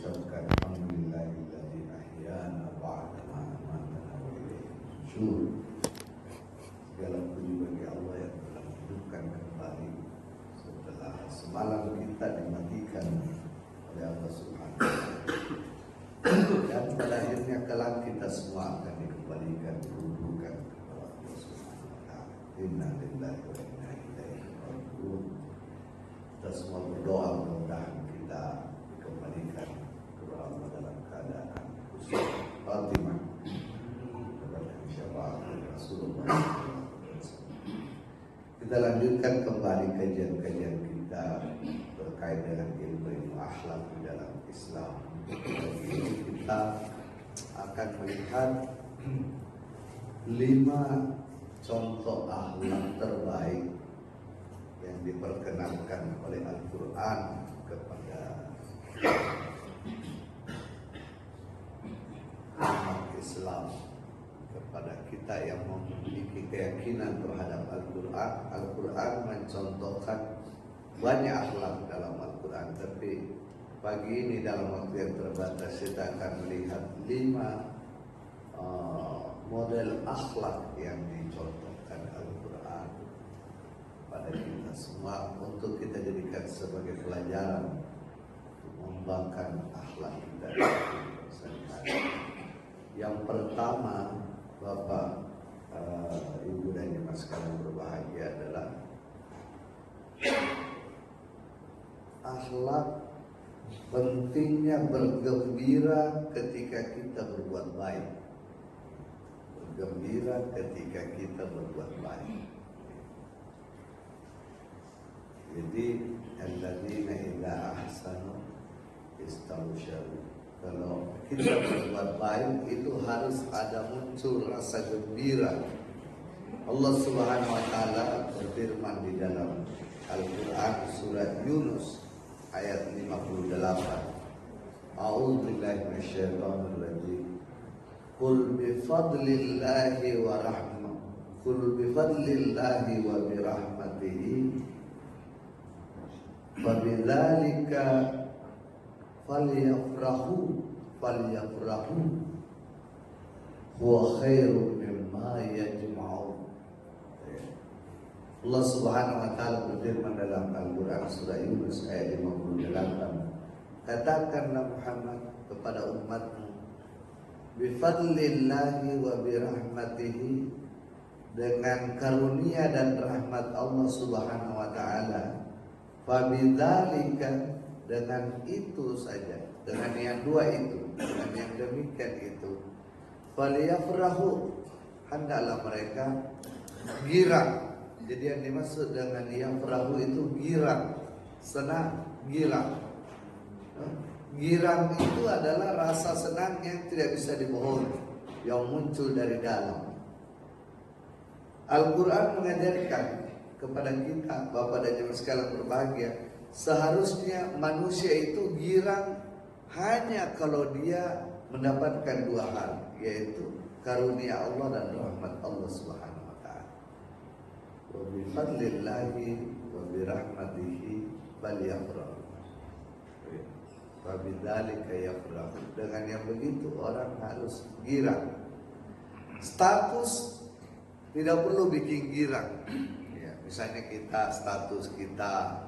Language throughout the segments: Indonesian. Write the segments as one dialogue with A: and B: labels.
A: mengucapkan alhamdulillahilladzi ahyana ba'da ma amatana wa ilaihi nusyur. Segala puji bagi Allah yang telah menghidupkan kembali setelah semalam kita dimatikan oleh Allah Subhanahu wa taala. Dan pada akhirnya kelak kita semua akan dikembalikan, dikumpulkan kepada Allah Subhanahu wa taala. Inna lillahi wa inna ilaihi raji'un. Kita semua berdoa mudah-mudahan kita dikembalikan kepada Allah dalam keadaan husnul khatimah kepada syafaat Rasulullah. Kita lanjutkan kembali kajian-kajian kita terkait dengan ilmu akhlak di dalam Islam. Kali ini kita akan melihat 5 contoh akhlak terbaik yang diperkenankan oleh Al-Quran kepada umat Islam, kepada kita yang memiliki keyakinan terhadap Al-Quran. Al-Quran mencontohkan banyak akhlak dalam Al-Quran, tapi pagi ini dalam waktu yang terbatas kita akan melihat 5 model akhlak yang dicontohkan Al-Quran pada kita semua untuk kita jadikan sebagai pelajaran untuk mengembangkan akhlak kita. Yang pertama, Bapak, Ibu dan Jemaah sekalian berbahagia, adalah akhlak pentingnya bergembira ketika kita berbuat baik. Bergembira ketika kita berbuat baik. Jadi alladzina idza ahsanu istawsyaru. Kalau kita berbuat baik itu harus ada muncul rasa gembira. Allah Subhanahu wa taala berfirman di dalam Al-Qur'an surat Yunus ayat 58. A'udzubillahi minasyaitonir rajim. Qul bi fadlillahi wa rahmah. Qul bi fadlillahi wa bi rahmatihi fa bidzalika falyafrahu huwa khairum mimma yajma'un. Allah Subhanahu wa taala berfirman dalam Al-Qur'an surah Yunus ayat 58. Katakanlah Muhammad kepada umatmu, bi fadlillahi wa bi rahmatihi, dengan karunia dan rahmat Allah Subhanahu wa taala, fa bidzalika, dengan itu saja, dengan yang dua itu, dengan yang demikian itu, falyafrahu, hendaklah mereka girang. Jadi yang dimaksud dengan yafrahu itu girang, senang, girang. Girang itu adalah rasa senang yang tidak bisa dibohongi, yang muncul dari dalam. Al-Quran mengajarkan kepada kita, Bapak dan Jemaah sekalian berbahagia, seharusnya manusia itu girang hanya kalau dia mendapatkan 2 hal, yaitu karunia Allah dan rahmat Allah Subhanahu wa taala. Wa bi fadlillahi wa bi rahmatihi falyafrahu. Wa bidzalika yafrahu. Dengan yang begitu orang harus girang. Status tidak perlu bikin girang. Ya, misalnya kita status kita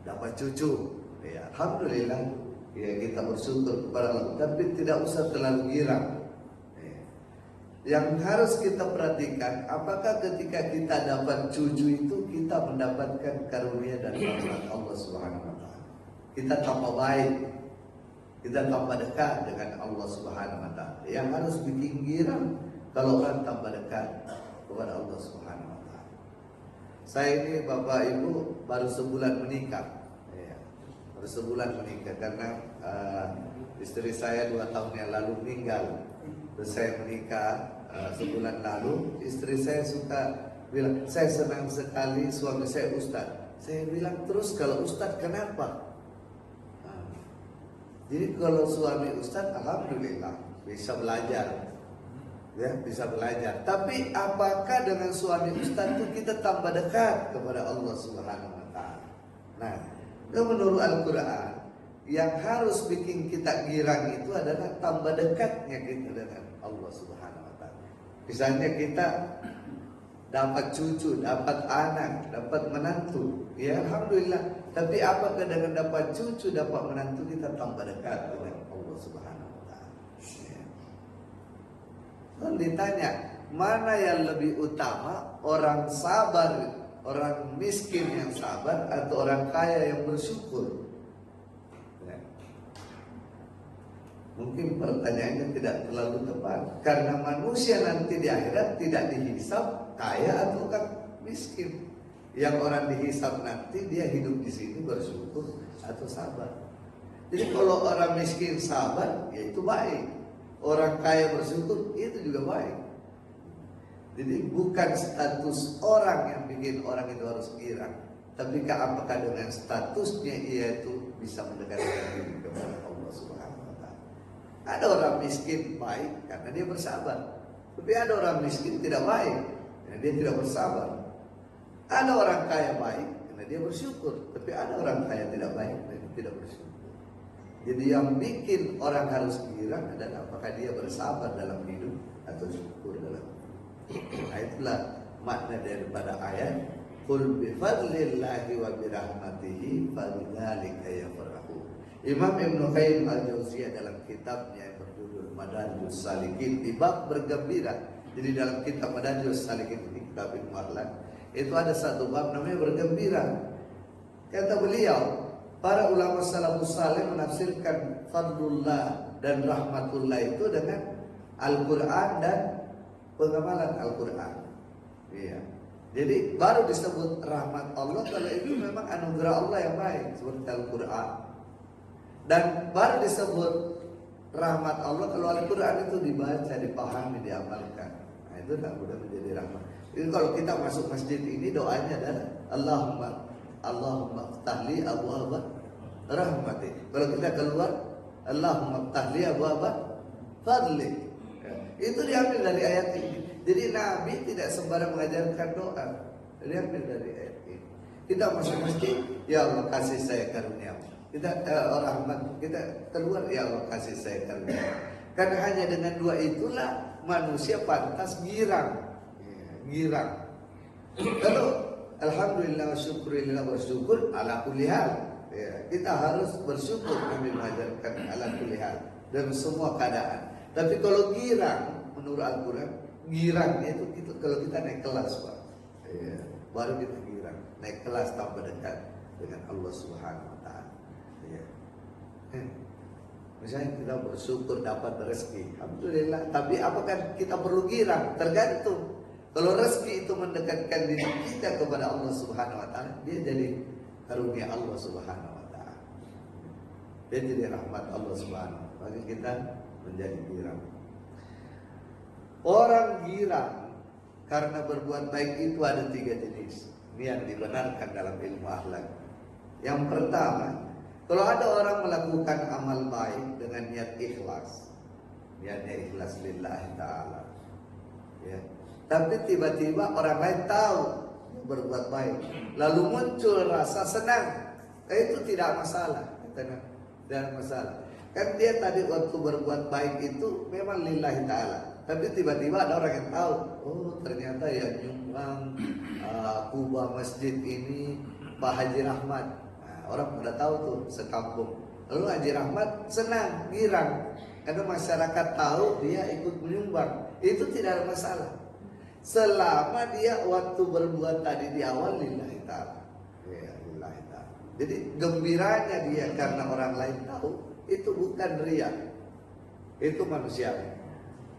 A: dapat cucu, ya alhamdulillah, ya kita bersyukur kepada Allah, tapi tidak usah terlalu girang. Yang harus kita perhatikan, apakah ketika kita dapat cucu itu kita mendapatkan karunia dan rahmat Allah Subhanahu wa taala. Kita tambah baik, kita tambah dekat dengan Allah Subhanahu wa taala. Yang harus bikin girang kalau orang tambah dekat kepada Allah Subhanahu wa taala. Saya ini Bapak Ibu baru sebulan menikah, ya, baru sebulan menikah karena istri saya 2 tahun yang lalu meninggal. Terus saya menikah sebulan lalu. Istri saya suka bilang, saya senang sekali suami saya Ustadz. Saya bilang, terus kalau Ustadz kenapa? Jadi kalau suami Ustadz, alhamdulillah bisa belajar. Ya, bisa belajar. Tapi apakah dengan suami Ustaz itu kita tambah dekat kepada Allah Subhanahu wa taala? Nah, menurut Al-Quran, Yang harus bikin kita girang itu adalah tambah dekatnya kita dengan Allah Subhanahu wa taala. Misalnya kita dapat cucu, dapat anak, dapat menantu, ya alhamdulillah. Tapi apakah dengan dapat cucu, dapat menantu kita tambah dekat dengan Allah Subhanahu wa taala? Ya. Lalu ditanya, mana yang lebih utama, orang sabar, orang miskin yang sabar, atau orang kaya yang bersyukur? Ya. Mungkin pertanyaannya tidak terlalu tepat, karena manusia nanti di akhirat tidak dihisab kaya atau miskin. Yang orang dihisab nanti dia hidup di sini bersyukur atau sabar. Jadi kalau orang miskin sabar, ya itu baik. Orang kaya bersyukur, itu juga baik. Jadi bukan status orang yang bikin orang itu harus girang, tapi apakah dengan statusnya ia itu bisa mendekatkan diri kepada Allah Subhanahu wa taala. Ada orang miskin baik karena dia bersabar, tapi ada orang miskin tidak baik karena dia tidak bersabar. Ada orang kaya baik karena dia bersyukur, tapi ada orang kaya tidak baik dan tidak bersyukur. Jadi yang bikin orang harus girang adalah apakah dia bersabar dalam hidup atau syukur dalam hidup. Nah, itulah makna daripada ayat qul bi fadlillahi wa bi rahmatihi fabidzalika yafrahu. Imam Ibnu Qayyim al-Jauziyah dalam kitabnya yang berjudul Madarijus Salikin di bab bergembira. Jadi dalam kitab Madarijus Salikin ini, kitab Ibnu Ahlan, itu ada satu bab namanya bergembira. Kata beliau, para ulama salafus saleh menafsirkan fadlullah dan rahmatullah itu dengan Al-Quran dan pengamalan Al-Quran. Iya. Jadi baru disebut rahmat Allah kalau itu memang anugerah Allah yang baik seperti Al-Quran. Dan baru disebut rahmat Allah kalau Al-Quran itu dibaca, dipahami, diamalkan. Nah, itu tak mudah menjadi rahmat. Jadi kalau kita masuk masjid ini doanya adalah Allahumma ftahli abwaaba rahmati. Kalau kita keluar, Allahumma ftahli abwaaba fadli. Itu diambil dari ayat ini. Jadi Nabi tidak sembarang mengajarkan doa. Diambil dari ayat ini. Kita masuk masjid, ya Allah kasih saya karunia. Kita rahmat, kita keluar, ya Allah kasih saya karunia. Karena hanya dengan dua itulah manusia pantas girang. Girang. Kalau alhamdulillah syukurillah bersyukur ala kulli hal. Ya, kita harus bersyukur Nabi mengajarkan ala kulli hal dalam semua keadaan. Tapi kalau girang menurut Al-Quran, girangnya itu kalau kita naik kelas, Pak. Ya, baru kita girang, naik kelas tambah dekat dengan Allah Subhanahu wa taala. Ya. Misalnya kita bersyukur dapat rezeki, alhamdulillah. Tapi apakah kita perlu girang? Tergantung. Kalau rezeki itu mendekatkan diri kita kepada Allah Subhanahu wa taala, dia jadi karunia Allah Subhanahu wa taala. Dia jadi rahmat Allah Subhanahu wa taala. Bagi kita menjadi girang. Orang girang karena berbuat baik itu ada 3 jenis. Ini yang dibenarkan dalam ilmu akhlak. Yang pertama, kalau ada orang melakukan amal baik dengan niat ikhlas, niatnya ikhlas lillahi ta'ala, ya. Tapi tiba-tiba orang lain tahu berbuat baik, lalu muncul rasa senang, itu tidak masalah, tidak masalah. Kan dia tadi waktu berbuat baik itu memang lillahi ta'ala, tapi tiba-tiba ada orang yang tahu, oh ternyata yang nyumbang kubah masjid ini Pak Haji Rahmat. Nah, orang pada tahu tuh sekampung. Lalu Haji Rahmat senang, girang, karena masyarakat tahu dia ikut menyumbang. Itu tidak ada masalah selama dia waktu berbuat tadi di awal lillahi ta'ala. Ya, lillahi ta'ala. Jadi gembiranya dia karena orang lain tahu, itu bukan riya. Itu manusia.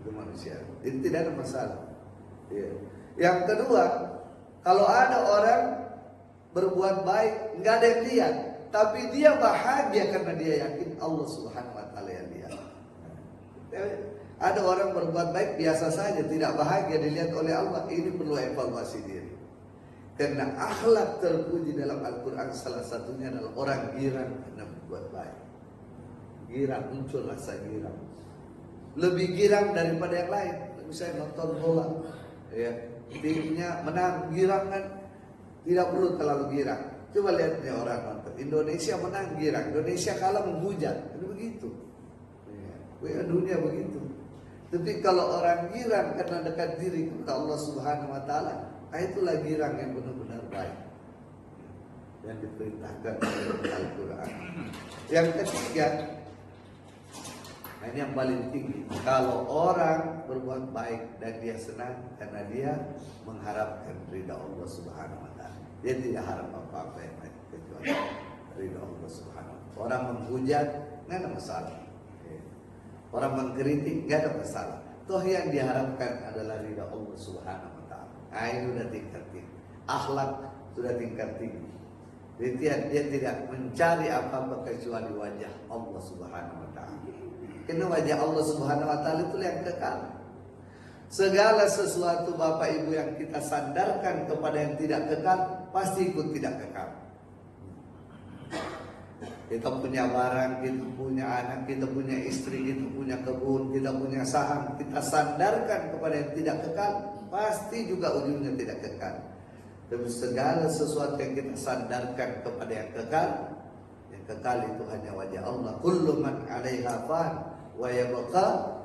A: Itu manusia. Itu tidak ada masalah. Ya. Yang kedua, kalau ada orang berbuat baik, nggak ada yang lihat, tapi dia bahagia karena dia yakin Allah Subhanahu wa taala yang lihat. Ada orang berbuat baik biasa saja, tidak bahagia dilihat oleh Allah. Ini perlu evaluasi diri. Karena akhlak terpuji dalam Al-Quran salah satunya adalah orang girang karena berbuat baik. Girang, muncul rasa girang. Lebih girang daripada yang lain. Misalnya nonton bola, ya, timnya menang, girang kan? Tidak perlu terlalu girang. Coba lihat nih orang nonton. Indonesia menang girang, Indonesia kalah menghujat. Itu begitu. Ya, dunia begitu. Tapi kalau orang girang karena dekat diri kepada Allah Subhanahu wa taala, itulah girang yang benar-benar baik. Yang diperintahkan oleh Al-Qur'an. Yang ketiga, ini yang paling tinggi. Kalau orang berbuat baik dan dia senang karena dia mengharapkan ridha Allah Subhanahu wa taala. Dia tidak harap apa-apa yang lain kecuali ridha Allah Subhanahu wa taala. Orang menghujat enggak ada masalah. Orang mengkritik enggak ada masalah. Toh yang diharapkan adalah ridha Allah Subhanahu wa taala. Nah, ini sudah tingkat tinggi. Akhlak sudah tingkat tinggi. Dia tidak mencari apa-apa kecuali wajah Allah Subhanahu wa taala. Karena wajah Allah Subhanahu wa taala itu yang kekal. Segala sesuatu Bapak Ibu yang kita sandarkan kepada yang tidak kekal, pasti ikut tidak kekal. Kita punya barang, kita punya anak, kita punya istri, kita punya kebun, kita punya saham, kita sandarkan kepada yang tidak kekal, pasti juga ujungnya tidak kekal. Tapi segala sesuatu yang kita sandarkan kepada yang kekal itu hanya wajah Allah. Kullu man 'alaiha fan wa yabqa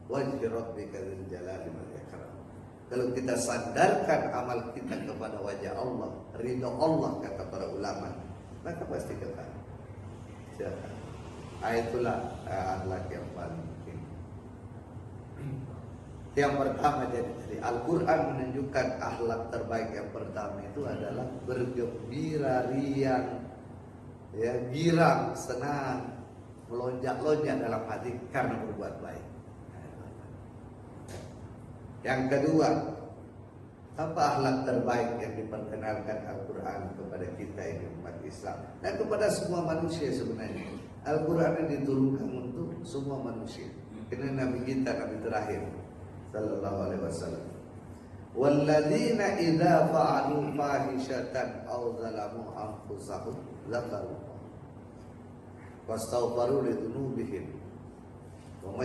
A: wajhu rabbika dzul jalali wal ikram. Kalau kita sandarkan amal kita kepada wajah Allah, ridha Allah kata para ulama, maka pasti kekal. Itulah akhlak yang paling penting. Yang pertama dari Al-Quran menunjukkan akhlak terbaik yang pertama itu adalah bergembira riang, ya, girang, senang, melonjak-lonjak dalam hati karena berbuat baik. Yang kedua, apa akhlak terbaik yang diperkenalkan Al-Quran kepada kita ini umat Islam dan kepada semua manusia sebenarnya. Al-Quran yang diturunkan untuk semua manusia. Karena Nabi kita, Nabi terakhir sallallahu alaihi wasallam. Walladzina idza fa'alu fahishatan aw zalamu anfusahum dzakaru wastaghfaru li dzunubihim wa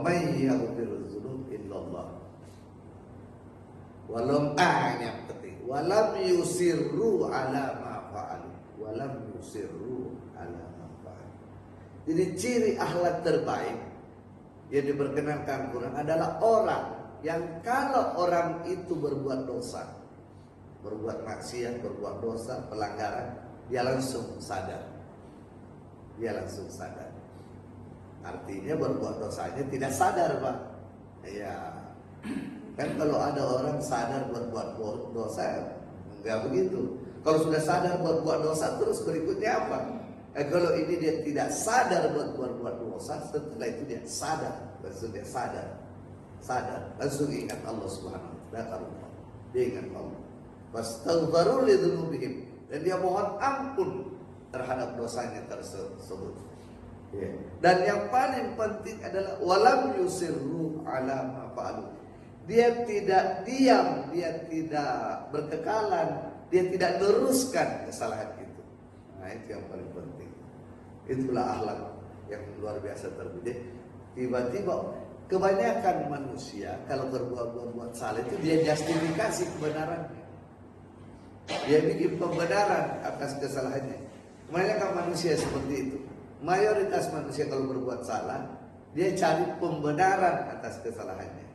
A: may yaghfiru dzunub illallah walam yang penting walam yusirru ala ma fa'alu walam yusirru ala ma fa'alu. Jadi ciri akhlak terbaik yang diperkenalkan Quran adalah orang yang kalau orang itu berbuat dosa, berbuat maksiat, berbuat dosa, pelanggaran, dia langsung sadar. Dia langsung sadar. Artinya berbuat dosanya tidak sadar, Pak. Ya. Kan kalau ada orang sadar berbuat dosa, enggak begitu. Kalau sudah sadar berbuat dosa, terus berikutnya apa? Kalau ini dia tidak sadar berbuat dosa, setelah itu dia sadar, langsung dia sadar, langsung ingat Allah Subhanahu wa taala. Dia ingat Allah. Wastaghfaru li dzunubihim, dan dia mohon ampun terhadap dosanya tersebut. Ya. Dan yang paling penting adalah walam yusirru ala ma fa'alu. Dia tidak diam, dia tidak berkekalan, dia tidak teruskan kesalahan itu. Nah, itu yang paling penting. Itulah akhlak yang luar biasa terpuji. Tiba-tiba kebanyakan manusia kalau berbuat salah itu dia justifikasi kebenarannya. Dia bikin pembenaran atas kesalahannya. Kebanyakan manusia seperti itu. Mayoritas manusia kalau berbuat salah, dia cari pembenaran atas kesalahannya.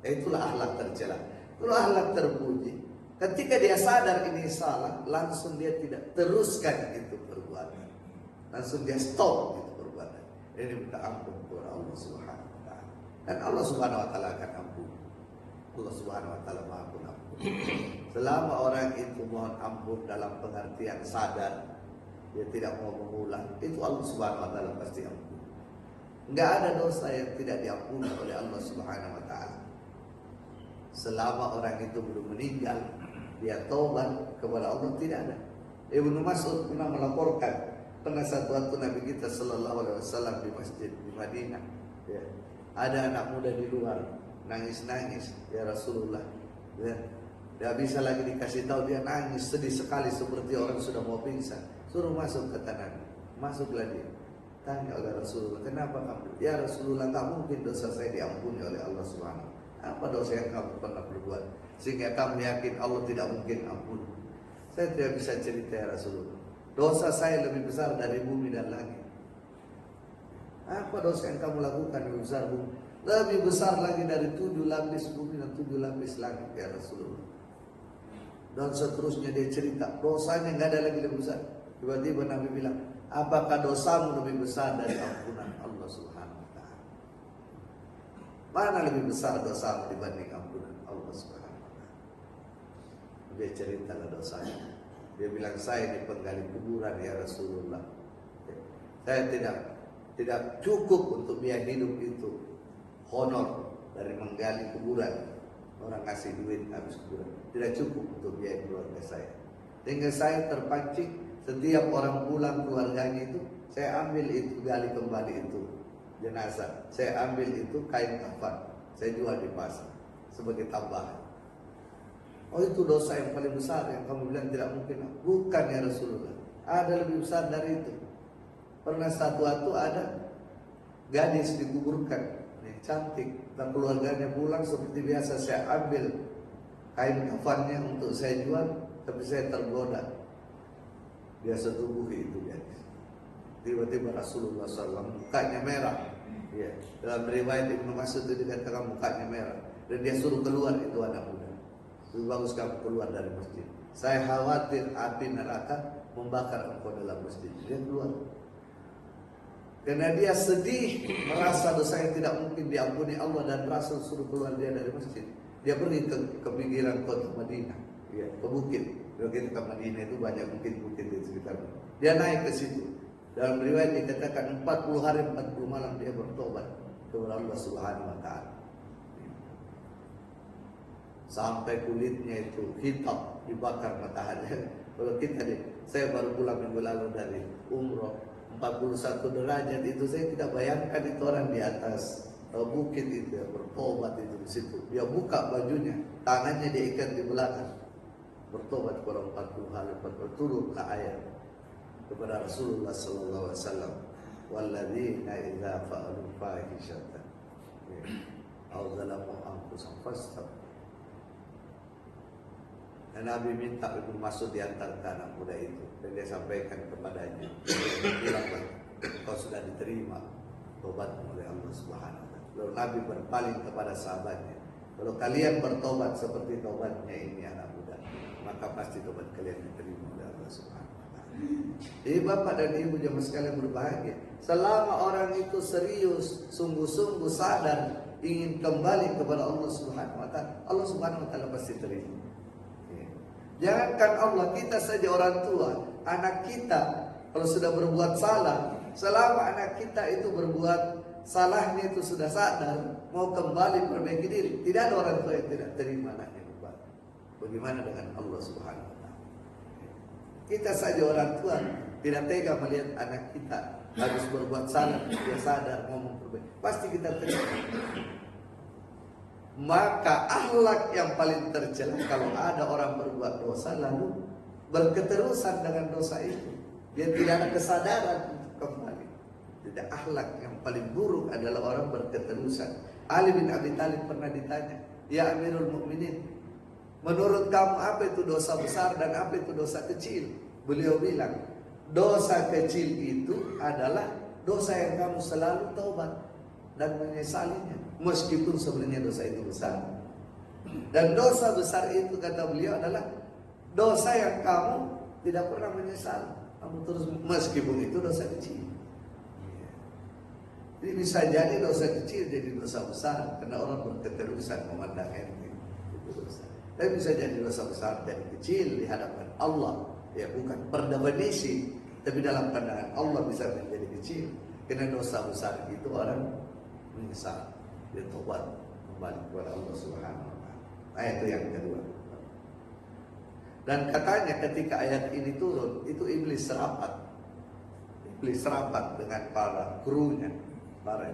A: Itulah akhlak tercela. Kalau akhlak terpuji, ketika dia sadar ini salah, langsung dia tidak teruskan itu perbuatan. Langsung dia stop itu perbuatan. Ini minta ampun kepada Allah Subhanahu wa taala. Dan Allah Subhanahu wa taala akan ampun. Allah Subhanahu wa taala Maha Pengampun. Selama orang itu mohon ampun dalam pengertian sadar, dia tidak mau mengulang, itu Allah Subhanahu wa taala pasti ampun. Enggak ada dosa yang tidak diampuni oleh Allah Subhanahu wa taala. Selama orang itu belum meninggal, dia taubat kepada Allah, tidak ada. Ibnu Mas'ud pernah melaporkan, pernah satu waktu Nabi kita sallallahu alaihi wasallam di masjid di Madinah, ya, ada anak muda di luar nangis-nangis, ya Rasulullah, ya, tidak bisa lagi dikasih tahu, dia nangis sedih sekali seperti orang sudah mau pingsan. Suruh masuk ke tanah, masuklah dia. Tanya oleh Rasulullah, kenapa kamu? Ya Rasulullah, tak mungkin dosa saya diampuni oleh Allah Subhanahu. Apa dosa yang kamu pernah berbuat sehingga kamu yakin Allah tidak mungkin ampun? Saya tidak bisa cerita ya Rasulullah. Dosa saya lebih besar dari bumi dan langit. Apa dosa yang kamu lakukan lebih besar bumi? Lebih besar lagi dari 7 lapis bumi dan 7 lapis langit ya Rasulullah. Dan seterusnya dia cerita dosanya nggak ada lagi lebih besar. Tiba-tiba Nabi bilang, apakah dosamu lebih besar dari ampunan Allah Subhanahu Wa Taala? Mana lebih besar dosamu dibanding ampunan Allah Subhanahu Wa Taala? Dia ceritalah dosanya. Dia bilang, saya ini penggali kuburan ya Rasulullah. Saya tidak cukup untuk biaya hidup itu. Honor dari menggali kuburan. Orang kasih duit habis kuburan. Tidak cukup untuk biaya keluarga saya. Sehingga saya terpancing setiap orang pulang keluarganya itu, saya ambil itu, gali kembali itu jenazah. Saya ambil itu kain kafan. Saya jual di pasar sebagai tambahan. Oh itu dosa yang paling besar yang kamu bilang tidak mungkin. Bukan ya Rasulullah. Ada lebih besar dari itu. Pernah satu waktu ada gadis dikuburkan, cantik, dan keluarganya pulang seperti biasa. Saya ambil kain kafannya untuk saya jual, tapi saya tergoda. Dia setubuhi itu gadis. Tiba-tiba Rasulullah SAW mukanya merah. Ya. Dalam riwayat Ibnu Mas'ud itu dikatakan mukanya merah. Dan dia suruh keluar itu anak muda. Lebih bagus kamu keluar dari masjid. Saya khawatir api neraka membakar engkau dalam masjid. Dia keluar. Karena dia sedih, merasa dosa yang tidak mungkin diampuni Allah dan Rasul suruh keluar dia dari masjid. Dia pergi ke pinggiran kota Madinah, ya, ke bukit. Kalau kita ke Madinah itu banyak bukit-bukit di sekitar. Dia naik ke situ. Dalam riwayat dikatakan 40 hari 40 malam dia bertobat kepada Allah Subhanahu Wa Taala. Sampai kulitnya itu hitam dibakar matahari. Kalau kita saya baru pulang minggu lalu dari umroh, 41 derajat itu saya tidak bayangkan itu orang di atas bukit itu ya, bertobat itu di situ. Dia buka bajunya, tangannya diikat di belakang. Bertobat kepada 40 hari 40 turunlah ayat kepada Rasulullah sallallahu alaihi wasallam, walladzina idza fa'alu fahishatan aw zalamu anfusahum fastaghfiru. Dan Nabi minta Ibnu Mas'ud diantarkan anak muda itu dan dia sampaikan kepadanya, bilanglah kau sudah diterima tobatmu oleh Allah Subhanahu Wa Taala. Lalu Nabi berpaling kepada sahabatnya, kalau kalian bertobat seperti tobatnya ini anak muda, maka pasti tobat kalian diterima oleh Allah Subhanahu Wa Taala. Jadi bapak dan ibu jemaah sekalian berbahagia, selama orang itu serius, sungguh-sungguh sadar ingin kembali kepada Allah Subhanahu Wa Taala, Allah Subhanahu Wa Taala pasti terima. Jangankan Allah, kita saja orang tua, anak kita kalau sudah berbuat salah, selama anak kita itu berbuat salahnya itu sudah sadar, mau kembali perbaiki diri, tidak ada orang tua yang tidak terima anaknya berbuat. Bagaimana dengan Allah Subhanahu Wa Taala? Kita saja orang tua tidak tega melihat anak kita habis berbuat salah, dia sadar mau memperbaiki, pasti kita terima. Maka akhlak yang paling tercela kalau ada orang berbuat dosa lalu berketerusan dengan dosa itu, dia tidak ada kesadaran untuk kembali. Tidak, akhlak yang paling buruk adalah orang berketerusan. Ali bin Abi Thalib pernah ditanya, ya Amirul Mukminin, menurut kamu apa itu dosa besar dan apa itu dosa kecil? Beliau bilang, dosa kecil itu adalah dosa yang kamu selalu taubat dan menyesalinya, meskipun sebenarnya dosa itu besar. Dan dosa besar itu kata beliau adalah dosa yang kamu tidak pernah menyesal, kamu terus meskipun itu dosa kecil. Jadi bisa jadi dosa kecil jadi dosa besar karena orang berketerusan memandang enteng itu dosa. Tapi bisa jadi dosa besar dan kecil di hadapan Allah, ya bukan per definisi, tapi dalam pandangan Allah bisa menjadi kecil. Karena dosa besar itu orang menyesal, dia tobat kembali kepada Allah Subhanahu Wa Taala. Ayat itu yang kedua. Dan katanya ketika ayat ini turun, itu iblis serapat dengan para krunya, para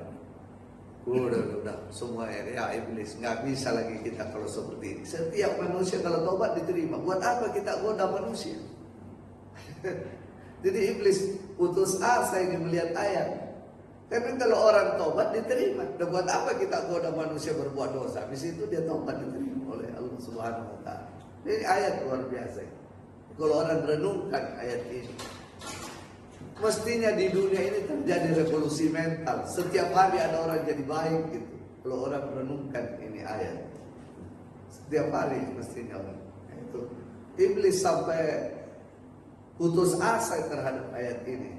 A: udah semua ya iblis, nggak bisa lagi kita kalau seperti ini. Setiap manusia kalau tobat diterima. Buat apa kita goda manusia? Jadi iblis putus asa ini melihat ayat. Tapi kalau orang tobat diterima. Dan buat apa kita goda manusia berbuat dosa? Di situ dia tobat diterima oleh Allah Subhanahu Wa Taala. Ini ayat luar biasa. kalau orang renungkan ayat ini. Mestinya di dunia ini terjadi revolusi mental. Setiap hari ada orang jadi baik gitu. Kalau orang renungkan ini ayat. Setiap hari mestinya orang. Itu iblis sampai putus asa terhadap ayat ini.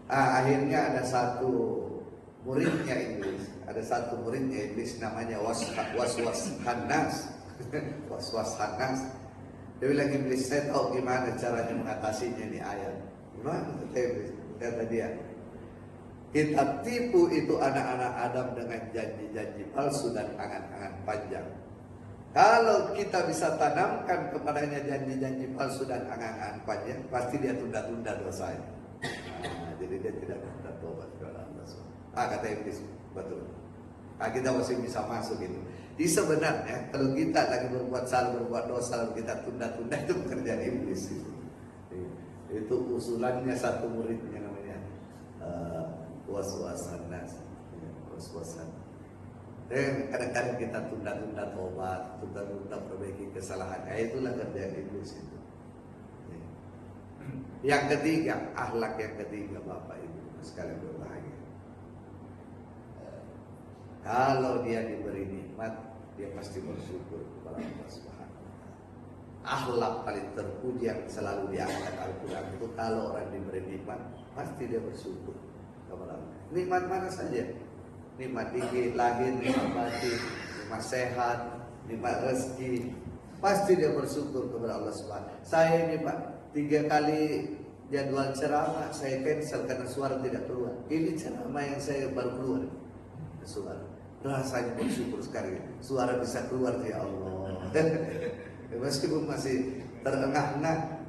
A: Akhirnya ada satu muridnya iblis. Ada satu muridnya iblis namanya Was-was Khannas. Was-was Khannas. Dia bilang, iblis, saya tahu gimana caranya mengatasinya ini ayat. Gimana kata iblis? Kata dia, kita tipu itu anak-anak Adam dengan janji-janji palsu dan angan-angan panjang. Kalau kita bisa tanamkan kepadanya janji-janji palsu dan angan-angan panjang, pasti dia tunda-tunda dosanya. Jadi dia tidak minta tobat kepada Allah. Kata iblis, betul. Kita masih bisa masuk itu. Jadi sebenarnya kalau kita lagi berbuat salah, berbuat dosa, lalu kita tunda-tunda, itu pekerjaan iblis itu. Itu usulannya satu muridnya namanya was-was Khannas. Was-was Khannas. Kadang-kadang kita tunda-tunda tobat, tunda-tunda perbaiki kesalahan. Itulah kerjaan iblis itu. Yang ketiga, akhlak yang ketiga, Bapak Ibu sekalian berbahagia. Kalau dia diberi nikmat, dia pasti bersyukur kepada Allah Subhanahu wa taala. Akhlak paling terpuji yang selalu diangkat Al-Qur'an itu kalau orang diberi nikmat, pasti dia bersyukur kepada Allah. Nikmat mana saja? Nikmat tinggi, lahir, nikmat batin, nikmat sehat, nikmat rezeki, pasti dia bersyukur kepada Allah Subhanahu. Saya ini Pak, 3 kali jadwal ceramah saya cancel karena suara tidak keluar. Ini ceramah yang saya baru keluar suara. Rasanya bersyukur sekali, suara bisa keluar, ya Allah. Meskipun masih terengah-engah,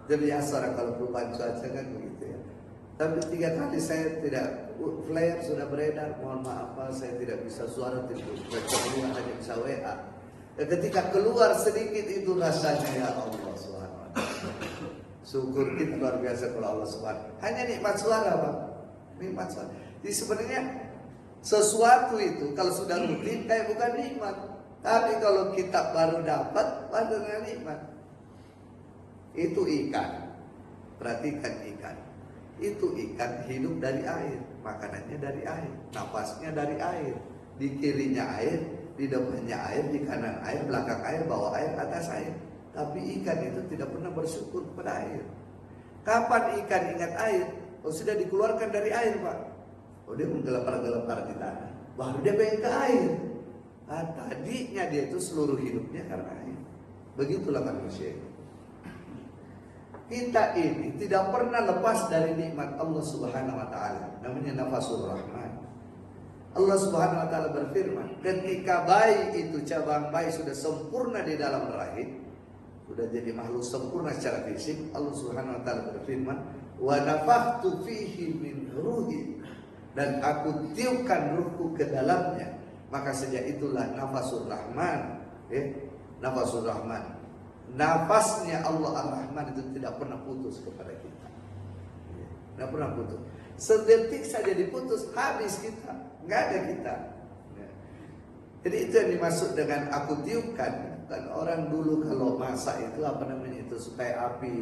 A: jadi ya suara kalau perubahan cuaca kan begitu ya. Tapi 3 kali saya tidak, flyer sudah beredar, mohon maaf Pak, saya tidak bisa suara, tidak bisa keluar, hanya bisa WA. Ketika keluar sedikit itu rasanya, ya Allah Subhanahu wa taala. Syukur kita luar biasa kalau Allah Subhanahu. Hanya nikmat suara Pak, nikmat suara. Jadi sebenarnya sesuatu itu kalau sudah rutin kayak bukan nikmat. Tapi kalau kita baru dapat, baru nikmat. Itu ikan. Perhatikan ikan. Itu ikan hidup dari air, makanannya dari air, napasnya dari air. Di kirinya air, di depannya air, di kanan air, belakang air, bawah air, atas air. Tapi ikan itu tidak pernah bersyukur kepada air. Kapan ikan ingat air? Oh, sudah dikeluarkan dari air Pak. Oh, dia menggelepar-gelepar di tanah, baru dia pengen ke air. Tadinya dia itu seluruh hidupnya karena air. Begitulah manusia. Kita ini tidak pernah lepas dari nikmat Allah Subhanahu wa taala. Namanya nafasur rahman. Allah Subhanahu wa taala berfirman, ketika bayi itu, cabang bayi sudah sempurna di dalam rahim, sudah jadi makhluk sempurna secara fisik, Allah Subhanahu wa taala berfirman, wa nafakhtu fihi min ruhi, dan aku tiupkan ruhku ke dalamnya. Maka sejak itulah nafasur rahman, nafasur rahman. Nafasnya Allah Ar-Rahman itu tidak pernah putus kepada kita. Tidak pernah putus. Sedetik saja diputus, habis kita, nggak ada kita. Jadi itu yang dimaksud dengan aku tiupkan. Dan orang dulu kalau masak itu apa namanya itu, supaya api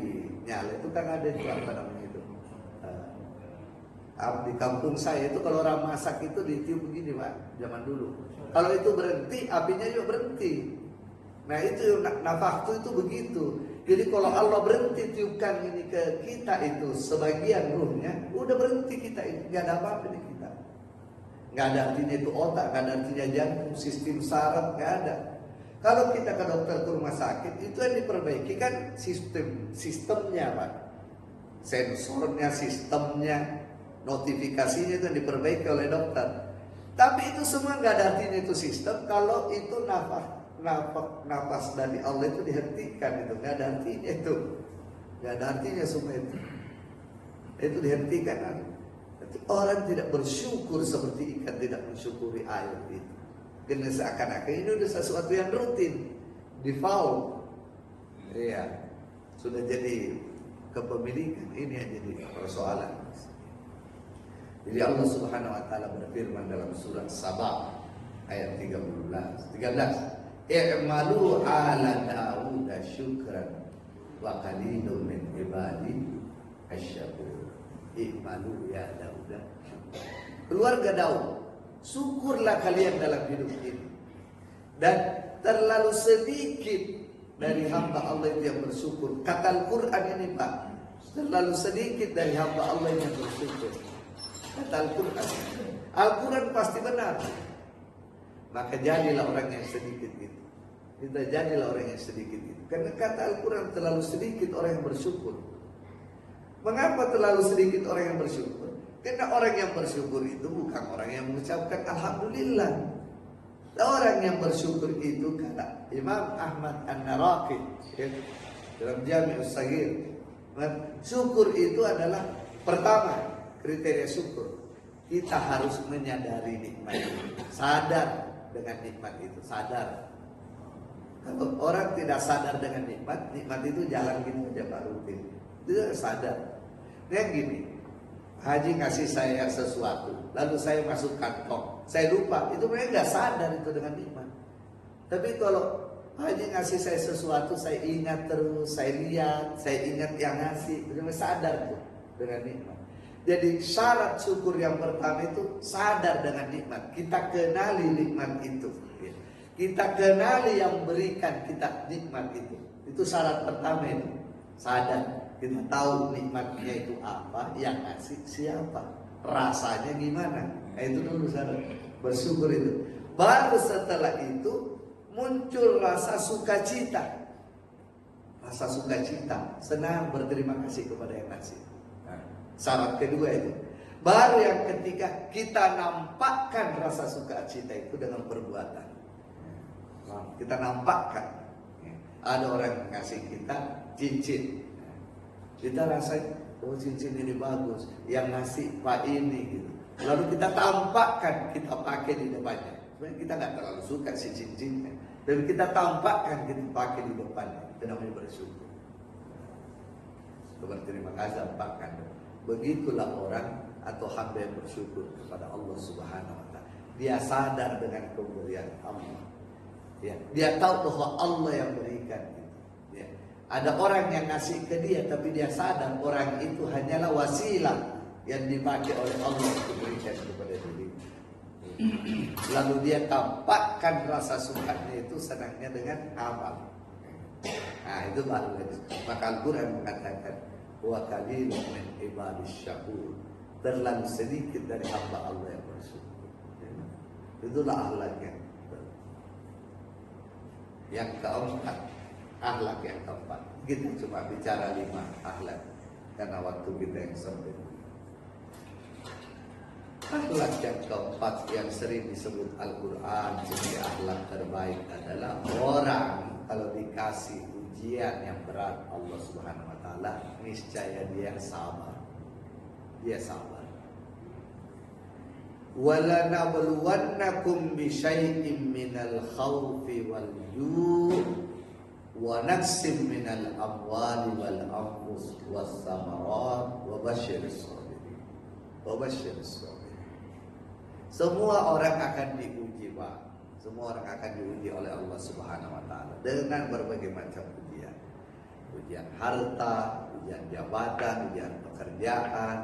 A: nyala itu kan ada itu apa namanya itu. Di kampung saya itu kalau orang masak itu ditiup begini Pak, zaman dulu. Kalau itu berhenti, apinya juga berhenti. Nah itu nafaktu itu begitu. Jadi kalau Allah berhenti tiupkan ini ke kita itu sebagian ruhnya, udah berhenti kita itu, nggak ada apa-apa di kita. Nggak ada artinya itu otak, nggak ada artinya jantung, sistem saraf, nggak ada. Kalau kita ke dokter ke rumah sakit, itu yang diperbaiki kan sistemnya Pak, sensornya, sistemnya, notifikasinya itu yang diperbaiki oleh dokter. Tapi itu semua nggak ada artinya itu sistem kalau itu nafas dari Allah itu dihentikan, itu nggak ada artinya itu, nggak ada artinya semua itu dihentikan. Orang tidak bersyukur seperti ikan tidak mensyukuri air itu. Karena seakan-akan ini udah sesuatu yang rutin, default, ya sudah jadi kepemilikan. Ini yang jadi persoalan. Jadi Allah Subhanahu wa taala berfirman dalam surat Sabah ayat 13. i'malu ala Daud syukran wa qalilun min ibadi asyakur. I'malu ya Daud syukran. Keluarga Daud, syukurlah kalian dalam hidup ini. Dan terlalu sedikit dari hamba Allah itu yang bersyukur. Kata Al-Quran ini Pak, terlalu sedikit dari hamba Allah yang bersyukur. Kata Al-Quran, Al-Quran pasti benar. Maka jadilah orang yang sedikit itu. Kita jadilah orang yang sedikit itu. Karena kata Al-Quran terlalu sedikit orang yang bersyukur. Mengapa terlalu sedikit orang yang bersyukur? Karena orang yang bersyukur itu bukan orang yang mengucapkan Alhamdulillah. Orang yang bersyukur itu kata Imam Ahmad An-Naraqi dalam Jami'us Saghir, syukur itu adalah pertama, kriteria syukur, kita harus menyadari nikmat itu, sadar dengan nikmat itu, sadar. Kalau orang tidak sadar dengan nikmat, nikmat itu jalan gitu aja Pak rutin, dia sadar. Yang gini, Haji ngasih saya sesuatu, lalu saya masuk kantong, saya lupa, itu mereka nggak sadar itu dengan nikmat. Tapi kalau Haji ngasih saya sesuatu, saya ingat terus, saya lihat, saya ingat yang ngasih, itu sadar tuh dengan nikmat. Jadi syarat syukur yang pertama itu sadar dengan nikmat. Kita kenali nikmat itu, kita kenali yang berikan kita nikmat itu. Itu syarat pertama itu, sadar. Kita tahu nikmatnya itu apa, yang ngasih siapa, rasanya gimana. Nah, itu dulu syarat bersyukur itu. Baru setelah itu muncul rasa sukacita. Rasa sukacita, senang berterima kasih kepada yang ngasih. Nah, syarat kedua itu. Baru yang ketiga kita nampakkan rasa sukacita itu dengan perbuatan. Nah, kita nampakkan. Ada orang ngasih kita cincin. Kita rasain, oh cincin ini bagus, yang ngasih Pak ini gitu. Lalu kita tampakkan, kita pakai di depannya. Sebenarnya kita nggak terlalu suka si cincinnya, dan kita tampakkan, kita pakai di depannya. Itu namanya bersyukur. Berterima kasih, tampakkan. Begitulah orang atau hamba yang bersyukur kepada Allah Subhanahu Wa Taala. Dia sadar dengan kemuliaan Allah. Ya, dia tahu bahwa Allah yang berikan. Ya. Ada orang yang ngasih ke dia, tapi dia sadar orang itu hanyalah wasilah yang dipakai oleh Allah untuk berikan kepada diri. Lalu dia tampakkan rasa sukanya itu, senangnya dengan amal. Nah itu baru. Maka Al-Quran mengatakan, wa qalilun min ibadis syakur. Terlalu sedikit dari hamba Allah yang bersyukur. Itulah akhlaknya. Yang keempat, akhlak yang keempat. Kita cuma bicara 5 akhlak karena waktu kita yang sempit. Akhlak yang keempat yang sering disebut Al-Quran sebagai akhlak terbaik adalah orang kalau dikasih ujian yang berat Allah Subhanahu Wa Taala, niscaya dia sabar. Dia sabar. Wala nabluwannakum bi syai'in minal khawfi wal ju' wa naqsim minal amwali wal anfus was samarat wa basyiris sabirin. Wa basyiris sabirin. Semua orang akan diuji, Pak. Semua orang akan diuji oleh Allah Subhanahu Wa Taala dengan berbagai macam ujian. Ujian harta, ujian jabatan, ujian pekerjaan,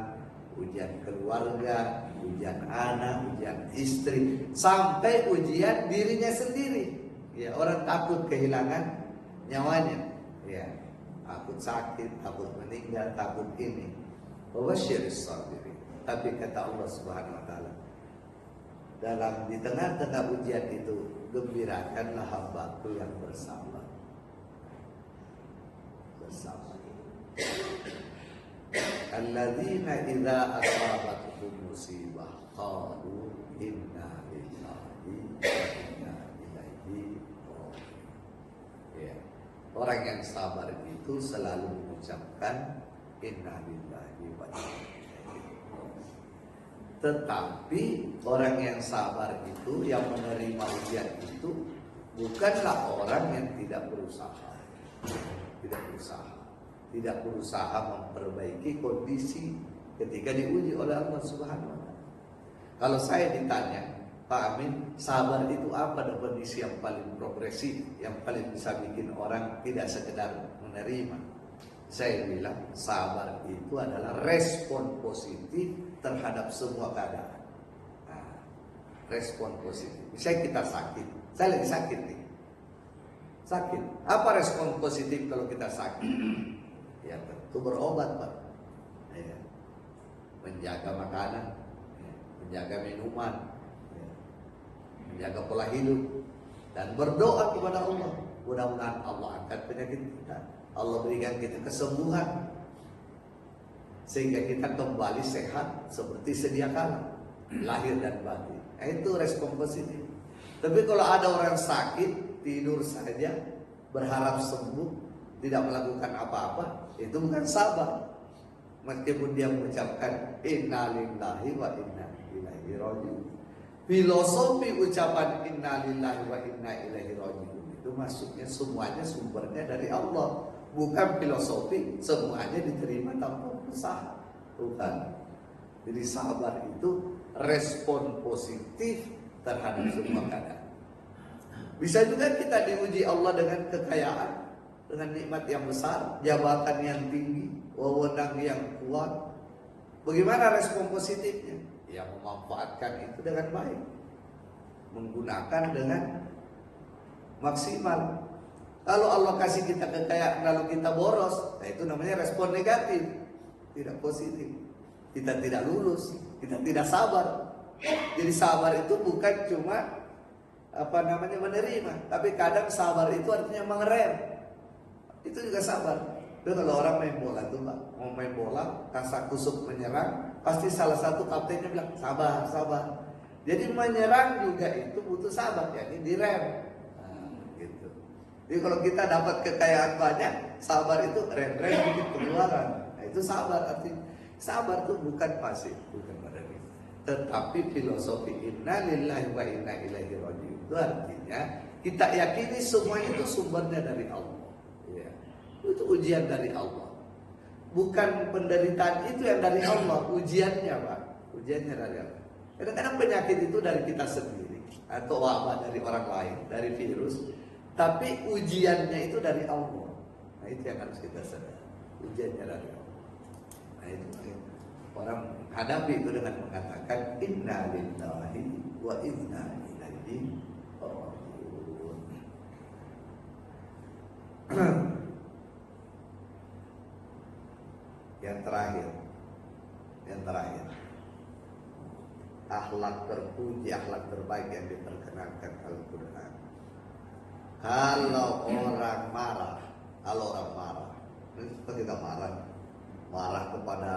A: ujian keluarga, ujian anak, ujian istri, sampai ujian dirinya sendiri. Ya, orang takut kehilangan nyawanya. Ya, takut sakit, takut meninggal, takut ini. Wabasyiris sabirin. Tapi kata Allah Subhanahu Wa Taala, dalam di tengah-tengah ujian itu gembirakanlah hamba-Ku yang bersabar. Bersabar. Alladzina idza asabatuhum musibah qalu inna lillahi wa inna ilaihi raji'un. Ya. Orang yang sabar itu selalu mengucapkan inna lillahi wa inna ilaihi raji'un. Tetapi orang yang sabar itu, yang menerima ujian itu, bukanlah orang yang tidak berusaha. Tidak berusaha. Tidak berusaha memperbaiki kondisi ketika diuji oleh Allah Subhanahu Wa Taala. Kalau saya ditanya, Pak Amin, sabar itu apa definisi yang paling progresif, yang paling bisa bikin orang tidak sekedar menerima? Saya bilang sabar itu adalah respon positif terhadap semua keadaan. Nah, respon positif. Misalnya kita sakit, saya lagi sakit nih. Sakit. Apa respon positif kalau kita sakit? Ya tentu berobat, Pak. Ya. Menjaga makanan, ya. Menjaga minuman, ya. Menjaga pola hidup, dan berdoa kepada Allah. Mudah-mudahan Allah angkat penyakit kita, Allah berikan kita kesembuhan, sehingga kita kembali sehat seperti sedia kala, lahir dan batin. Nah, itu respon positif. Tapi kalau ada orang sakit, tidur saja, berharap sembuh, tidak melakukan apa-apa, itu bukan sabar. Meskipun dia mengucapkan inna lillahi wa inna ilaihi raji'un. Filosofi ucapan inna lillahi wa inna ilaihi raji'un itu maksudnya semuanya sumbernya dari Allah. Bukan filosofi semuanya diterima tanpa usaha. Bukan. Jadi sabar itu respon positif terhadap semua keadaan. Bisa juga kita diuji Allah dengan kekayaan, dengan nikmat yang besar, jabatan yang tinggi, wewenang yang kuat. Bagaimana respon positifnya? Ya memanfaatkan itu dengan baik, menggunakan dengan maksimal. Kalau Allah kasih kita kekayaan lalu kita boros, nah itu namanya respon negatif, tidak positif. Kita tidak lulus, kita tidak sabar. Jadi sabar itu bukan cuma menerima, tapi kadang sabar itu artinya mengerem. Itu juga sabar. Itu kalau orang main bola tuh Pak, mau main bola, kasak kusuk menyerang, pasti salah satu kaptennya bilang sabar, sabar. Jadi menyerang juga itu butuh sabar, yakni direm. Nah, gitu. Jadi kalau kita dapat kekayaan banyak, sabar itu rem-rem bikin pengeluaran. Nah, itu sabar artinya. Sabar itu bukan pasif, bukan pada diri. Tetapi filosofi inna lillahi wa inna ilaihi raji'un itu artinya kita yakini semua itu sumbernya dari Allah. Ya. Itu ujian dari Allah. Bukan penderitaan itu yang dari Allah, ujiannya Pak. Ujiannya dari Allah. Kadang-kadang penyakit itu dari kita sendiri atau wabah dari orang lain, dari virus. Tapi ujiannya itu dari Allah. Nah itu yang harus kita sadar. Ujiannya dari Allah. Nah itu orang hadapi itu dengan mengatakan inna lillahi wa inna ilaihi raji'un. Yang terakhir, akhlak terpuji, akhlak terbaik yang diperkenalkan Al-Quran. Kalau orang marah, kita marah kepada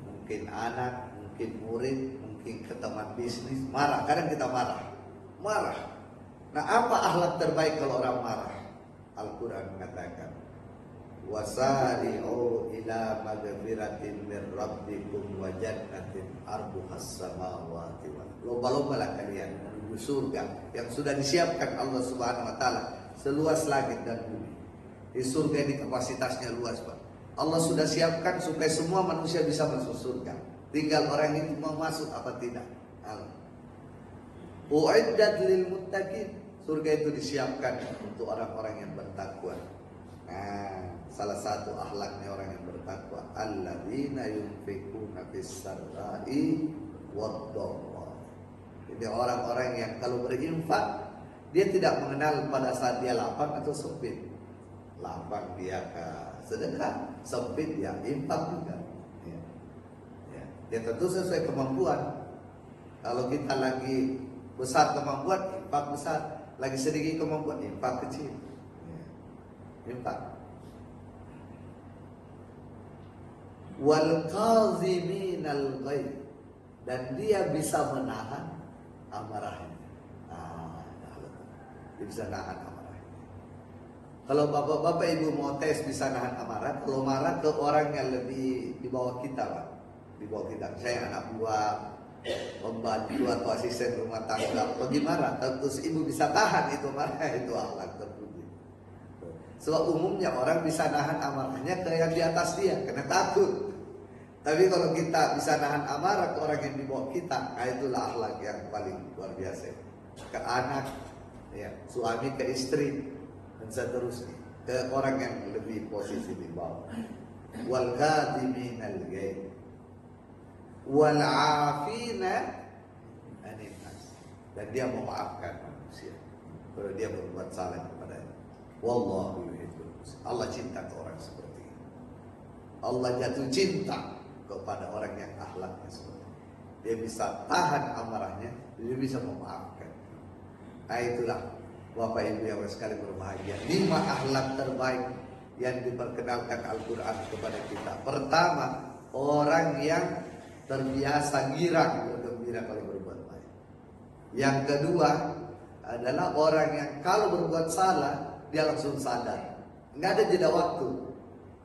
A: mungkin anak, mungkin murid, mungkin ke teman bisnis, marah. Kadang kita marah. Nah, apa akhlak terbaik kalau orang marah? Al-Quran mengatakan, wasari'u ila magfiratin min rabbikum wa jannatin arduhas samawati wal ardi. Lomba-lombalah kalian menuju surga yang sudah disiapkan Allah Subhanahu wa taala seluas langit dan bumi. Di surga ini kapasitasnya luas, Pak. Allah sudah siapkan supaya semua manusia bisa masuk surga. Tinggal orang itu mau masuk apa tidak. Uiddat lil muttaqin. Surga itu disiapkan untuk orang-orang yang bertakwa. Nah, salah satu akhlaknya orang yang bertakwa, alladzina yunfikuna fis sarra'i wad dharra. Jadi orang-orang yang kalau berinfak dia tidak mengenal pada saat dia lapang atau sempit. Lapang dia ke sedekah, sempit dia infak juga. Ya tentu sesuai kemampuan. Kalau kita lagi besar kemampuan, infak besar. Lagi sedikit kemampuan, infak kecil. Infak. Wal qaziminal ghaidh, dan dia bisa menahan amarahnya. Dia bisa nahan amarahnya. Kalau bapak-bapak ibu mau tes bisa nahan amarah, kalau marah ke orang yang lebih di bawah kita, Pak. Di bawah kita. Saya anak buah, pembantu atau asisten rumah tangga. Bagaimana? Terus ibu bisa tahan itu marah, itu akhlak terpuji. Sebab umumnya orang bisa nahan amarahnya ke yang di atas dia, karena takut. Tapi kalau kita bisa nahan amarah ke orang yang di bawah kita, nah itulah akhlak yang paling luar biasa. Ke anak, ya, suami ke istri, dan seterusnya. Ke orang yang lebih posisi di bawah. Wal ghadiminal ghaib wal 'afina 'anil nas. Dan dia memaafkan manusia kalau dia berbuat salah kepadanya. Wallahu yuhibbul muhsinin. Allah cinta ke orang seperti itu. Allah jatuh cinta kepada orang yang akhlaknya seperti itu. Dia bisa tahan amarahnya, dia bisa memaafkan. Nah itulah Bapak Ibu yang sekali berbahagia. 5 akhlak terbaik yang diperkenalkan Al-Quran kepada kita. Pertama, orang yang terbiasa girang bergembira kalau berbuat baik. Yang kedua adalah orang yang kalau berbuat salah dia langsung sadar, nggak ada jeda waktu.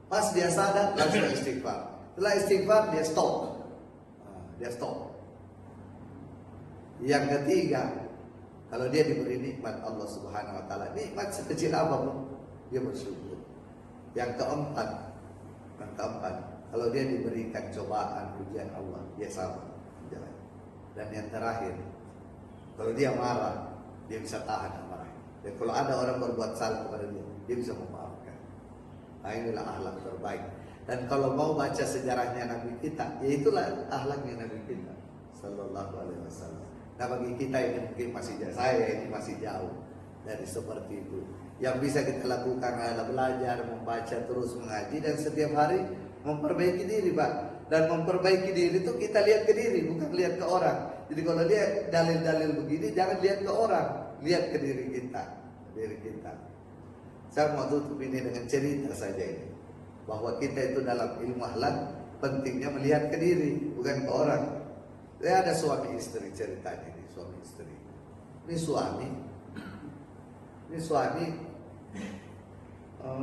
A: Pas dia sadar langsung istighfar. Setelah istighfar dia stop. Dia stop. Yang ketiga, kalau dia diberi nikmat Allah Subhanahu wa taala, nikmat sekecil apapun, dia bersyukur. Yang keempat, kalau dia diberikan cobaan ujian Allah, dia sabar. Dan yang terakhir, kalau dia marah, dia bisa tahan amarahnya. Dan kalau ada orang berbuat salah kepada dia bisa memaafkan. Nah, inilah akhlak terbaik. Dan kalau mau baca sejarahnya Nabi kita, ya itulah akhlaknya Nabi kita Sallallahu Alaihi Wasallam. Nah bagi kita ini mungkin masih jauh, saya ini masih jauh dari seperti itu. Yang bisa kita lakukan adalah belajar, membaca, terus mengaji, dan setiap hari memperbaiki diri, Pak. Dan memperbaiki diri itu kita lihat ke diri, bukan lihat ke orang. Jadi kalau lihat dalil-dalil begini, jangan lihat ke orang, lihat ke diri kita. Saya mau tutup ini dengan cerita saja ini, bahwa kita itu dalam ilmu akhlak pentingnya melihat ke diri, bukan ke orang. Saya ada suami istri ceritanya ini, suami istri. Ini suami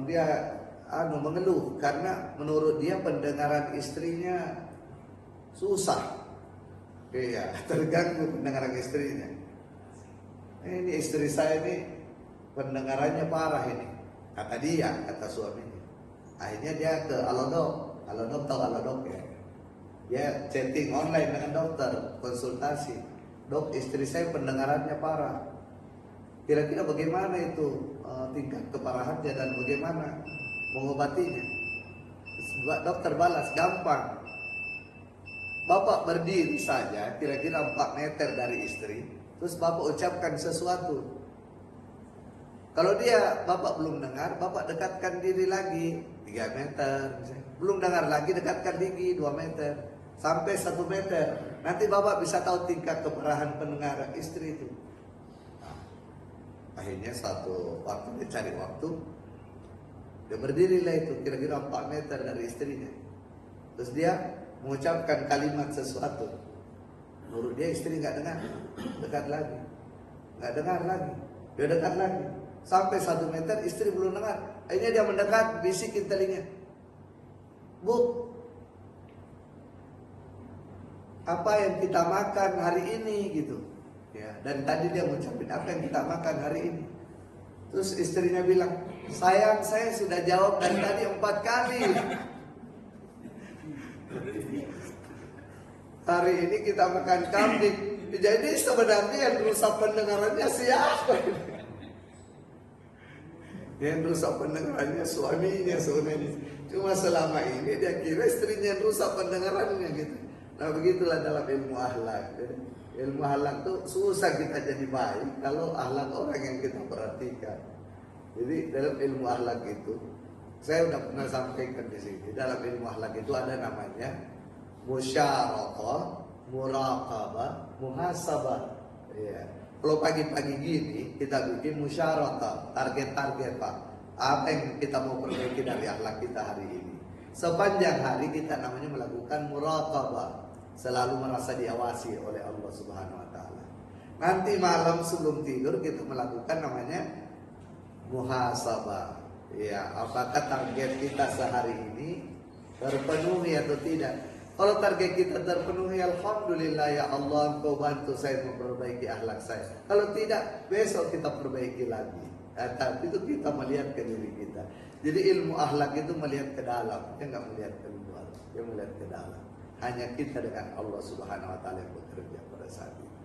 A: dia mengeluh karena menurut dia pendengaran istrinya susah. Iya, terganggu pendengaran istrinya. Ini istri saya ini pendengarannya parah ini. Kata suaminya. Akhirnya dia ke Alodok tahu Alodok ya. Dia chatting online dengan dokter, konsultasi. Dok, istri saya pendengarannya parah. Kira-kira bagaimana itu tingkat keparahannya dan bagaimana mengobatinya? Dokter balas, gampang. Bapak berdiri saja kira-kira 4 meter dari istri, terus Bapak ucapkan sesuatu. Kalau Bapak belum dengar, Bapak dekatkan diri lagi 3 meter. Belum dengar lagi, dekatkan lagi 2 meter. Sampai 1 meter. Nanti Bapak bisa tahu tingkat keparahan pendengaran istri itu. Akhirnya satu waktu dia cari waktu, dia berdirilah itu kira-kira 4 meter dari istrinya. Terus dia mengucapkan kalimat sesuatu. Menurut dia istri nggak dengar, dekat lagi, nggak dengar lagi, dia dekat lagi. Sampai 1 meter istri belum dengar. Akhirnya dia mendekat, bisikin telinga, Bu, apa yang kita makan hari ini gitu. Ya, dan tadi dia mengucapin apa yang kita makan hari ini. Terus istrinya bilang, sayang saya sudah jawab dari tadi 4 kali. Hari ini kita makan kambing. Jadi sebenarnya yang rusak pendengarannya siapa? Yang rusak pendengarannya suaminya sebenarnya. Cuma selama ini dia kira istrinya yang rusak pendengarannya gitu. Nah begitulah dalam ilmu akhlak. Ilmu akhlak itu susah kita jadi baik kalau akhlak orang yang kita perhatikan. Jadi dalam ilmu akhlak itu, saya sudah pernah sampaikan di sini. Dalam ilmu akhlak itu ada namanya musyarakah, muraqabah, muhasabah. Ya. Kalau pagi-pagi gini kita bikin musyarakah, target-target Pak. Apa yang kita mau perbaiki dari akhlak kita hari ini? Sepanjang hari kita namanya melakukan muraqabah. Selalu merasa diawasi oleh Allah Subhanahu wa taala. Nanti malam sebelum tidur kita melakukan namanya muhasabah. Ya, apakah target kita sehari ini terpenuhi atau tidak? Kalau target kita terpenuhi, alhamdulillah ya Allah, Engkau bantu saya memperbaiki akhlak saya. Kalau tidak, besok kita perbaiki lagi. Tapi itu kita melihat ke diri kita. Jadi ilmu akhlak itu melihat ke dalam, dia nggak melihat ke luar. dia melihat ke dalam. Hanya kita dengan Allah Subhanahu wa taala yang bekerja pada saat itu.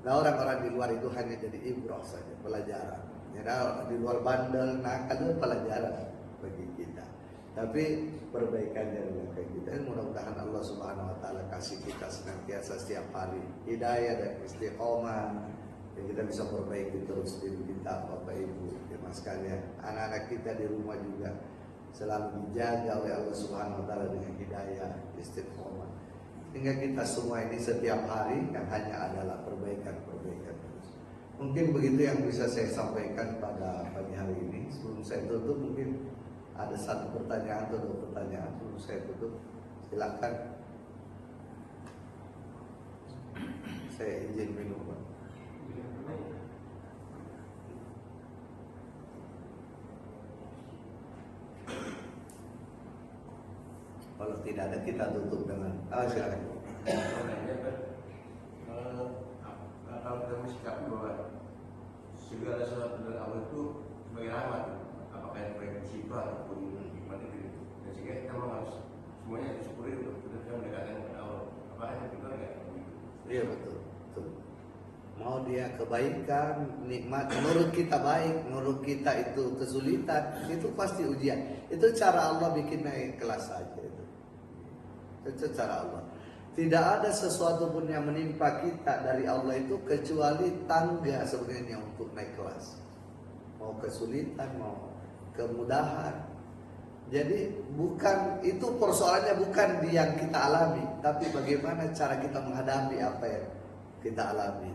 A: Nah, orang-orang di luar itu hanya jadi ibrah saja, pelajaran. Ya, di luar bandel, nakal itu pelajaran bagi kita. Tapi perbaikannya adalah kayak kita. Mudah-mudahan Allah Subhanahu wa taala kasih kita senantiasa setiap hari hidayah dan istiqomah. Ya, kita bisa perbaiki terus diri kita, Bapak Ibu, Mas sekalian. Anak-anak kita di rumah juga selalu dijaga oleh Allah Subhanahu wa taala dengan hidayah, istiqomah. Sehingga kita semua ini setiap hari yang hanya adalah perbaikan terus. Mungkin begitu yang bisa saya sampaikan pada pagi hari ini. Sebelum saya tutup, mungkin ada satu pertanyaan atau dua pertanyaan sebelum saya tutup. Silakan. Saya izin minum, Pak. Kalau tidak ada kita tutup dengan silakan.
B: Kalau kita bersikap bahwa segala sesuatu dari Allah itu sebagai rahmat, apakah yang baik sifat ataupun hikmat itu, dan sehingga kita harus semuanya disyukuri untuk kita mendekatkan kepada Allah. Apakah itu benar nggak?
A: Iya betul. Mau dia kebaikan, nikmat, menurut kita baik, menurut kita itu kesulitan, itu pasti ujian. Itu cara Allah bikin naik kelas saja itu. Itu cara Allah. Tidak ada sesuatu pun yang menimpa kita dari Allah itu kecuali tangga sebenarnya untuk naik kelas. Mau kesulitan, mau kemudahan. Jadi bukan itu persoalannya, bukan yang kita alami, tapi bagaimana cara kita menghadapi apa yang kita alami.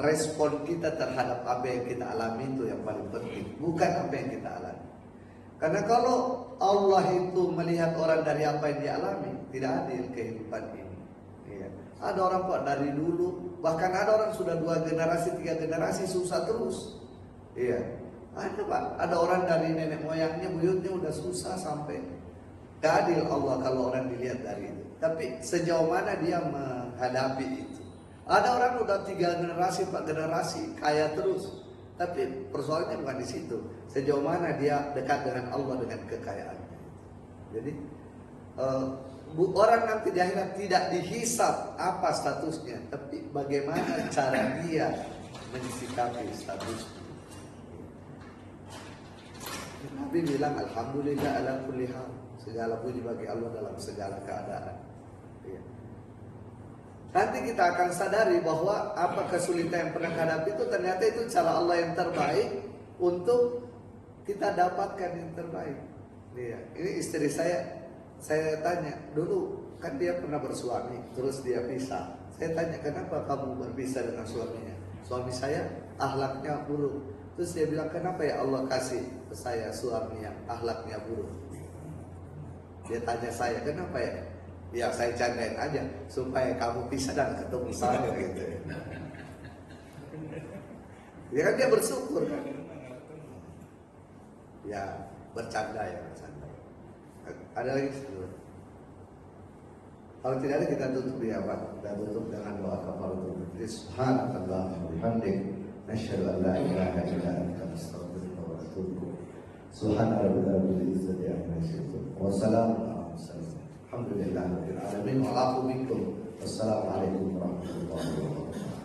A: Respon kita terhadap apa yang kita alami itu yang paling penting, bukan apa yang kita alami. Karena kalau Allah itu melihat orang dari apa yang dia alami, tidak adil kehidupan ini. Iya. Ada orang Pak dari dulu, bahkan ada orang sudah 2 generasi, 3 generasi susah terus. Iya. Ada Pak, ada orang dari nenek moyangnya, buyutnya udah susah sampai. Tidak adil Allah kalau orang dilihat dari itu. Tapi sejauh mana dia menghadapi itu. Ada orang udah 3 generasi, 4 generasi, kaya terus. Tapi persoalannya bukan di situ. Sejauh mana dia dekat dengan Allah dengan kekayaannya. Jadi orang nanti di akhirat tidak dihisab apa statusnya, tapi bagaimana cara dia mensikapi statusnya. Nabi bilang alhamdulillah ala kulli hal. Segala puji bagi Allah dalam segala keadaan. Ya. Nanti kita akan sadari bahwa apa kesulitan yang pernah hadapi itu ternyata itu cara Allah yang terbaik untuk kita dapatkan yang terbaik. Iya. Ini istri saya tanya dulu, kan dia pernah bersuami, terus dia pisah. Saya tanya kenapa kamu berpisah dengan suaminya? Suami saya akhlaknya buruk. Terus dia bilang kenapa ya Allah kasih ke saya suami yang akhlaknya buruk? Dia tanya saya kenapa ya? Ya saya candain aja supaya kamu pisah dan ketemu saya gitu. Ya kan dia bersyukur kan. Ya bercanda. Ada lagi sebelum. Kalau tidak ada kita tutup ya Pak. Kita tutup dengan doa kafaratul majlis. Subhanallah wa bihamdik nasyhadu an la ilaha illa anta nastaghfiruka wa natubu. Subhana rabbika rabbil izzati amma yasifun. Wa salamun ala mursalin. Alhamdulillahirabbil alamin wa la ilaha illa anta. Wassalamualaikum warahmatullahi wabarakatuh.